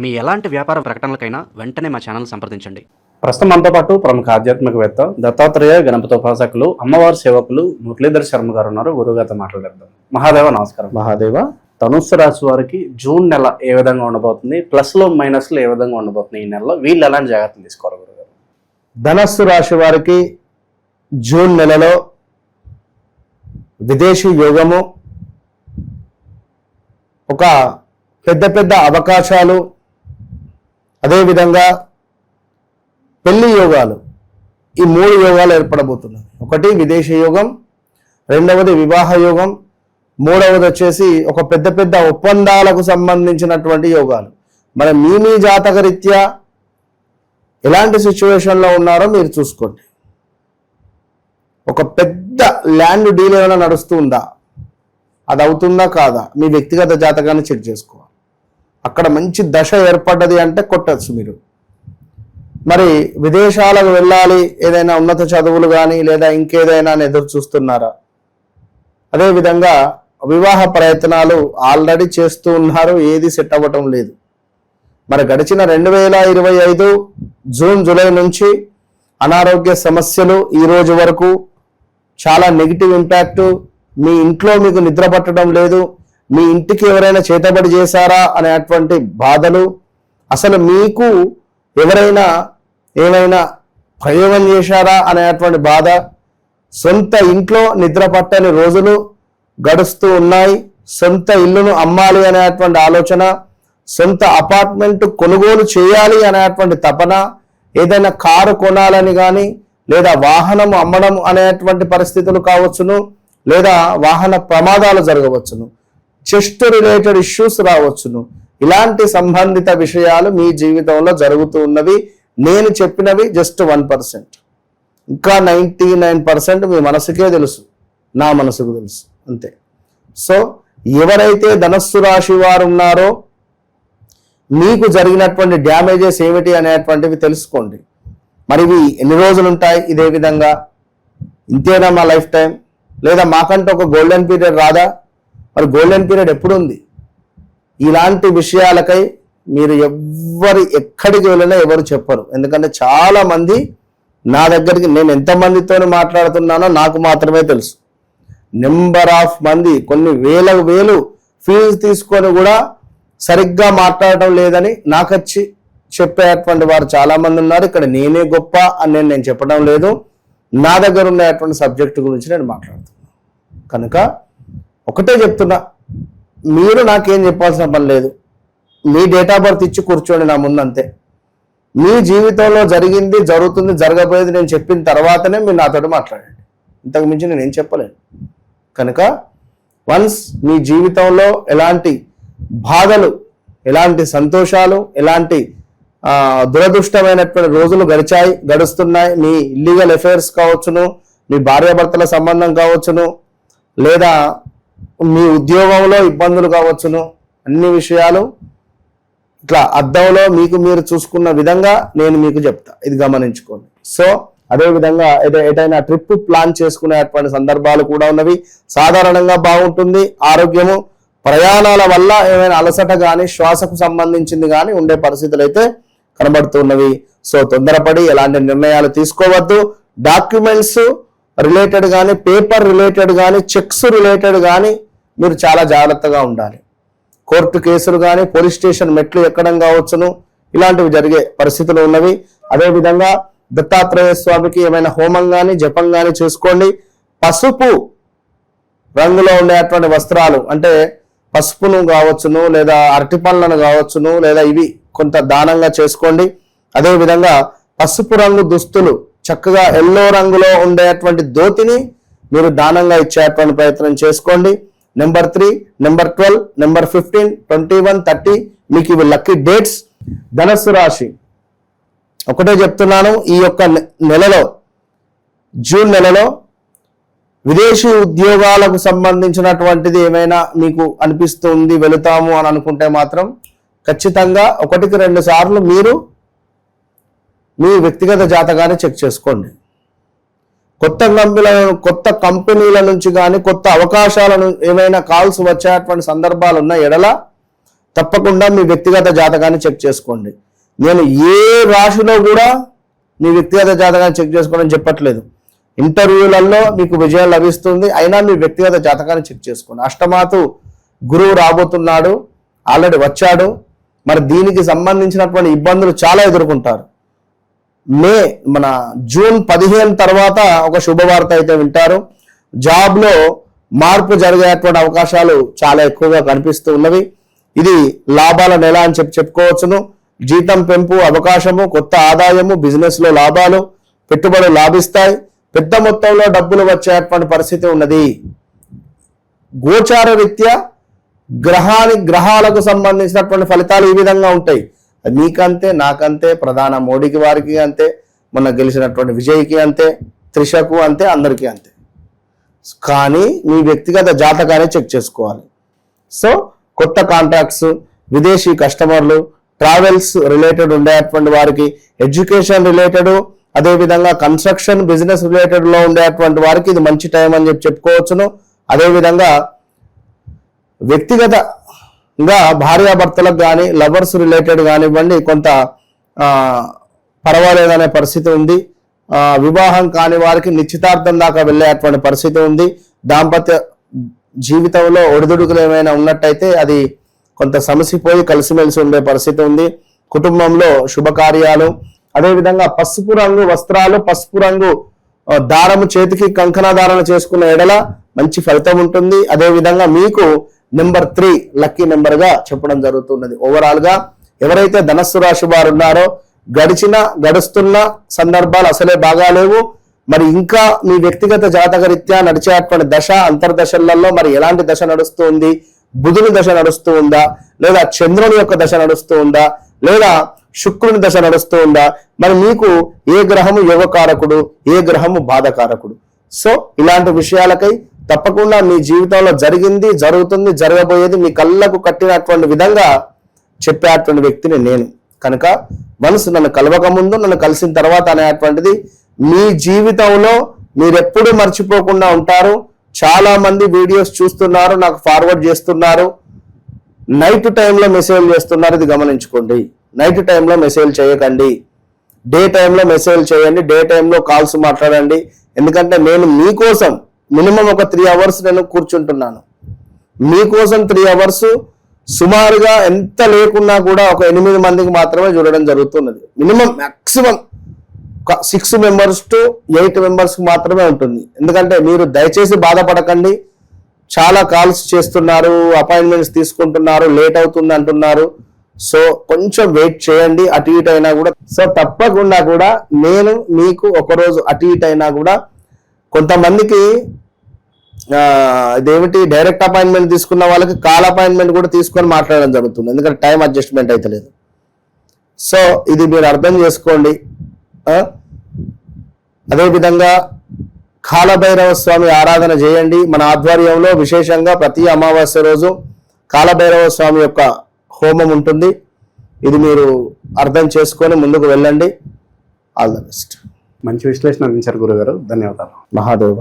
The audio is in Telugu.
మీ ఎలాంటి వ్యాపార ప్రకటనలకైనా వెంటనే మా ఛానల్ సంప్రదించండి. ప్రస్తుతం మనతో పాటు ప్రముఖ ఆధ్యాత్మికవేత్త దత్తాత్రేయ గణపతి ఉపాసకులు అమ్మవారి సేవకులు మురళీధర్ శర్మ గారు ఉన్నారు. గురుగారితో మాట్లాడేద్దాం. మహాదేవ నమస్కారం. మహాదేవ. ధనుస్సు రాశి వారికి జూన్ నెల ఏ విధంగా ఉండబోతుంది, ప్లస్లో మైనస్లో ఏ విధంగా ఉండబోతుంది, ఈ నెలలో వీళ్ళు ఎలాంటి జాగ్రత్తలు తీసుకోవాలి గురుగారు? ధనస్సు రాశి వారికి జూన్ నెలలో విదేశీ యోగము, ఒక పెద్ద పెద్ద అవకాశాలు, అదేవిధంగా పెళ్లి యోగాలు, ఈ 3 యోగాలు ఏర్పడబోతున్నాయి. ఒకటి విదేశీ యోగం, రెండవది వివాహ యోగం, మూడవది వచ్చేసి ఒక పెద్ద పెద్ద ఒప్పందాలకు సంబంధించినటువంటి యోగాలు. మరి మీ జాతకరీత్యా ఎలాంటి సిచ్యువేషన్లో ఉన్నారో మీరు చూసుకోండి. ఒక పెద్ద ల్యాండ్ డీల్ ఏమైనా నడుస్తూ ఉందా, అది అవుతుందా కాదా, మీ వ్యక్తిగత జాతకాన్ని చెక్ చేసుకోవాలి. అక్కడ మంచి దశ ఏర్పడ్డది అంటే కొట్టచ్చు మీరు. మరి విదేశాలకు వెళ్ళాలి, ఏదైనా ఉన్నత చదువులు కానీ లేదా ఇంకేదైనా ఎదురు చూస్తున్నారా? అదేవిధంగా వివాహ ప్రయత్నాలు ఆల్రెడీ చేస్తూ ఉన్నారు, ఏది సెట్ అవ్వటం లేదు. మరి గడిచిన 2025 జూన్ జూలై నుంచి అనారోగ్య సమస్యలు ఈ రోజు వరకు చాలా నెగిటివ్ ఇంపాక్ట్. మీ ఇంట్లో మీకు నిద్ర పట్టడం లేదు, మీ ఇంటికి ఎవరైనా చేతబడి చేశారా అనేటువంటి బాధలు, అసలు మీకు ఎవరైనా ఏమైనా ప్రయోగం చేశారా అనేటువంటి బాధ, సొంత ఇంట్లో నిద్ర పట్టని రోజులు గడుస్తూ ఉన్నాయి. సొంత ఇల్లును అమ్మాలి అనేటువంటి ఆలోచన, సొంత అపార్ట్మెంట్ కొనుగోలు చేయాలి అనేటువంటి తపన, ఏదైనా కారు కొనాలని కానీ లేదా వాహనం అమ్మడం అనేటువంటి పరిస్థితులు కావచ్చును, లేదా వాహన ప్రమాదాలు జరగవచ్చును, చెస్ట్ రిలేటెడ్ ఇష్యూస్ రావచ్చును. ఇలాంటి సంబంధిత విషయాలు మీ జీవితంలో జరుగుతూ ఉన్నవి. నేను చెప్పినవి జస్ట్ 1%, ఇంకా 99% మీ మనసుకే తెలుసు, నా మనసుకు తెలుసు, అంతే. సో ఎవరైతే ధనస్సు రాశి వారు ఉన్నారో మీకు జరిగినటువంటి డ్యామేజెస్ ఏమిటి అనేటువంటివి తెలుసుకోండి. మరి ఇవి ఎన్ని రోజులు ఉంటాయి ఇదే విధంగా, ఇంతేనా మా లైఫ్ టైం, లేదా మాకంటే ఒక గోల్డెన్ పీరియడ్ రాదా? మరి గోల్డెన్ పీరియడ్ ఎప్పుడు ఉంది? ఇలాంటి విషయాలకై మీరు ఎక్కడికి వెళ్ళినా ఎవరు చెప్పరు. ఎందుకంటే చాలా మంది నా దగ్గరికి, నేను ఎంతమందితో మాట్లాడుతున్నానో నాకు మాత్రమే తెలుసు. నెంబర్ ఆఫ్ మంది కొన్ని వేలు ఫీజు తీసుకొని కూడా సరిగ్గా మాట్లాడటం లేదని నాకు వచ్చి చెప్పేటువంటి వారు చాలా మంది ఉన్నారు. ఇక్కడ నేనే గొప్ప అని నేను చెప్పడం లేదు, నా దగ్గర ఉండేటువంటి సబ్జెక్టు గురించి నేను మాట్లాడుతున్నాను. కనుక ఒకటే చెప్తున్నా, మీరు నాకేం చెప్పాల్సిన పని లేదు. మీ డేట్ ఆఫ్ బర్త్ ఇచ్చి కూర్చోండి నా ముందు, అంతే. మీ జీవితంలో జరిగింది, జరుగుతుంది, జరగబోయేది నేను చెప్పిన తర్వాతనే మీరు నాతో మాట్లాడండి. ఇంతకు మించి నేను ఏం చెప్పలేను. కనుక వన్స్ మీ జీవితంలో ఎలాంటి బాధలు, ఎలాంటి సంతోషాలు, ఎలాంటి దురదృష్టమైనటువంటి రోజులు గడుస్తున్నాయి, మీ ఇల్లీగల్ అఫైర్స్ కావచ్చును, మీ భార్యాభర్తల సంబంధం కావచ్చును, లేదా మీ ఉద్యోగంలో ఇబ్బందులు కావచ్చును, అన్ని విషయాలు ఇట్లా అద్దంలో మీకు మీరు చూసుకున్న విధంగా నేను మీకు చెప్తా, ఇది గమనించుకోండి. సో అదేవిధంగా ఏదైనా ట్రిప్ ప్లాన్ చేసుకునేటువంటి సందర్భాలు కూడా ఉన్నవి. సాధారణంగా బాగుంటుంది ఆరోగ్యము. ప్రయాణాల వల్ల ఏమైనా అలసట కానీ శ్వాసకు సంబంధించింది కానీ ఉండే పరిస్థితులు అయితే కనబడుతున్నవి. సో తొందరపడి ఎలాంటి నిర్ణయాలు తీసుకోవద్దు. డాక్యుమెంట్స్ రిలేటెడ్ కానీ, పేపర్ రిలేటెడ్ కానీ, చెక్స్ రిలేటెడ్ కానీ మీరు చాలా జాగ్రత్తగా ఉండాలి. కోర్టు కేసులు కానీ, పోలీస్ స్టేషన్ మెట్లు ఎక్కడం కావచ్చును, ఇలాంటివి జరిగే పరిస్థితులు ఉన్నవి. అదేవిధంగా దత్తాత్రేయ స్వామికి ఏమైనా హోమం కానీ జపం కానీ చేసుకోండి. పసుపు రంగులో ఉండేటువంటి వస్త్రాలు, అంటే పసుపును కావచ్చును, లేదా అరటి పండ్లను కావచ్చును, లేదా ఇవి కొంత దానంగా చేసుకోండి. అదేవిధంగా పసుపు రంగు దుస్తులు, చక్కగా ఎల్లో రంగులో ఉండేటువంటి ధోతిని మీరు దానంగా ఇచ్చేటువంటి ప్రయత్నం చేసుకోండి. నెంబర్ 3, నెంబర్ 12, నెంబర్ 15, 21, 30 మీకు ఇవి లక్కీ డేట్స్. ధనస్సు రాశి ఒకటే చెప్తున్నాను, ఈ యొక్క నెలలో, జూన్ నెలలో విదేశీ ఉద్యోగాలకు సంబంధించినటువంటిది ఏమైనా మీకు అనిపిస్తుంది వెళుతాము అని అనుకుంటే మాత్రం ఖచ్చితంగా 1-2 సార్లు మీరు మీ వ్యక్తిగత జాతకాన్ని చెక్ చేసుకోండి. కొత్త కంపెనీల నుంచి కానీ కొత్త అవకాశాలను ఏమైనా కాల్స్ వచ్చేటువంటి సందర్భాలు ఉన్న ఎడల తప్పకుండా మీ వ్యక్తిగత జాతకాన్ని చెక్ చేసుకోండి. నేను ఏ రాశిలో కూడా మీ వ్యక్తిగత జాతకాన్ని చెక్ చేసుకోవాలని చెప్పట్లేదు. ఇంటర్వ్యూలలో మీకు విజయం లభిస్తుంది, అయినా మీ వ్యక్తిగత జాతకాన్ని చెక్ చేసుకోండి. అష్టమాతు గురువు రాబోతున్నాడు, ఆల్రెడీ వచ్చాడు. మరి దీనికి సంబంధించినటువంటి ఇబ్బందులు చాలా ఎదుర్కొంటారు. మన జూన్ 15 తర్వాత ఒక శుభవార్త అయితే వింటారు. జాబ్లో మార్పు జరిగేటువంటి అవకాశాలు చాలా ఎక్కువగా కనిపిస్తూ ఉన్నవి. ఇది లాభాల నెల అని చెప్పుకోవచ్చును. జీతం పెంపు అవకాశము, కొత్త ఆదాయము, బిజినెస్ లో లాభాలు, పెట్టుబడులు లాభిస్తాయి, పెద్ద మొత్తంలో డబ్బులు వచ్చేటువంటి పరిస్థితి ఉన్నది. గోచార రీత్యా గ్రహాలకు సంబంధించినటువంటి ఫలితాలు ఈ విధంగా ఉంటాయి. మీకంతే, నాకంతే, ప్రధాన మోడీకి వారికి అంతే, మొన్న గెలిచినటువంటి విజయ్కి అంతే, త్రిషకు అంతే, అందరికీ అంతే. కానీ మీ వ్యక్తిగత జాతకాన్ని చెక్ చేసుకోవాలి. సో కొత్త కాంట్రాక్ట్స్, విదేశీ కస్టమర్లు, ట్రావెల్స్ రిలేటెడ్ ఉండేటువంటి వారికి, ఎడ్యుకేషన్ రిలేటెడ్, అదేవిధంగా కన్స్ట్రక్షన్ బిజినెస్ రిలేటెడ్ లో ఉండేటువంటి వారికి ఇది మంచి టైం అని చెప్పుకోవచ్చును. అదేవిధంగా వ్యక్తిగతంగా భార్యాభర్తలకు కానీ, లవర్స్ రిలేటెడ్ కానివ్వండి, కొంత పర్వాలేదనే పరిస్థితి ఉంది. వివాహం కాని వారికి నిశ్చితార్థం దాకా వెళ్ళేటువంటి పరిస్థితి ఉంది. దాంపత్య జీవితంలో ఒడిదుడుకులు ఏమైనా ఉన్నట్టయితే అది కొంత సమసిపోయి కలిసిమెలిసి ఉండే పరిస్థితి ఉంది. కుటుంబంలో శుభకార్యాలు, అదేవిధంగా పసుపు రంగు వస్త్రాలు, పసుపు రంగు దారము చేతికి కంకణ ధారణ చేసుకున్న ఎడల మంచి ఫలితం ఉంటుంది. అదేవిధంగా మీకు నెంబర్ 3 లక్కీ నెంబర్ గా చెప్పడం జరుగుతున్నది. ఓవరాల్ గా ఎవరైతే ధనస్సు రాశి వారు ఉన్నారో గడుస్తున్న సందర్భాలు అసలే బాగాలేవు. మరి ఇంకా మీ వ్యక్తిగత జాతక రీత్యా నడిచేటువంటి దశ, అంతర్దశలలో మరి ఎలాంటి దశ నడుస్తుంది, బుధుని దశ నడుస్తూ ఉందా, లేదా చంద్రుని యొక్క దశ నడుస్తూ ఉందా, లేదా శుక్రుని దశ నడుస్తూ ఉందా, మరి మీకు ఏ గ్రహము యోగకారకుడు, ఏ గ్రహము బాధకారకుడు. సో ఇలాంటి విషయాలకై తప్పకుండా మీ జీవితంలో జరిగింది, జరుగుతుంది, జరగబోయేది మీ కళ్ళకు కట్టినటువంటి విధంగా చెప్పేటువంటి వ్యక్తిని నేను. కనుక మనసు నన్ను కలవక ముందు, నన్ను కలిసిన తర్వాత అనేటువంటిది మీ జీవితంలో మీరెప్పుడు మర్చిపోకుండా ఉంటారు. చాలా మంది వీడియోస్ చూస్తున్నారు, నాకు ఫార్వర్డ్ చేస్తున్నారు, నైట్ టైంలో మెసేజ్ చేస్తున్నారు. ఇది గమనించుకోండి. నైట్ టైంలో మెసేజ్ చేయకండి, డే టైంలో మెసేజ్ చేయండి, డే టైంలో కాల్స్ మాట్లాడండి. ఎందుకంటే నేను మీకోసం మినిమం ఒక 3 అవర్స్ నేను కూర్చుంటున్నాను. మీకోసం 3 అవర్స్ సుమారుగా ఎంత లేకున్నా కూడా ఒక 8 మందికి మాత్రమే చూడడం జరుగుతున్నది. Minimum maximum 6 members to 8 members మాత్రమే ఉంటుంది. ఎందుకంటే మీరు దయచేసి బాధపడకండి. చాలా కాల్స్ చేస్తున్నారు, అపాయింట్మెంట్స్ తీసుకుంటున్నారు, లేట్ అవుతుంది అంటున్నారు. సో కొంచెం వెయిట్ చేయండి. అటు ఇటు అయినా కూడా సో తప్పకుండా కూడా నేను మీకు ఒకరోజు అటు ఇటు అయినా కూడా కొంతమందికి ఇదేమిటి డైరెక్ట్ అపాయింట్మెంట్ తీసుకున్న వాళ్ళకి కాల్ అపాయింట్మెంట్ కూడా తీసుకొని మాట్లాడడం జరుగుతుంది. ఎందుకంటే టైం అడ్జస్ట్మెంట్ అయితే లేదు. సో ఇది మీరు అర్థం చేసుకోండి. అదేవిధంగా కాలభైరవ స్వామి ఆరాధన చేయండి. మన ఆధ్వర్యంలో విశేషంగా ప్రతి అమావాస్య రోజు కాలభైరవ స్వామి యొక్క హోమం ఉంటుంది. ఇది మీరు అర్థం చేసుకొని ముందుకు వెళ్ళండి. All the best. మంచి విశ్లేషణ అందించారు గురుగారు, ధన్యవాదాలు. మహాదేవ.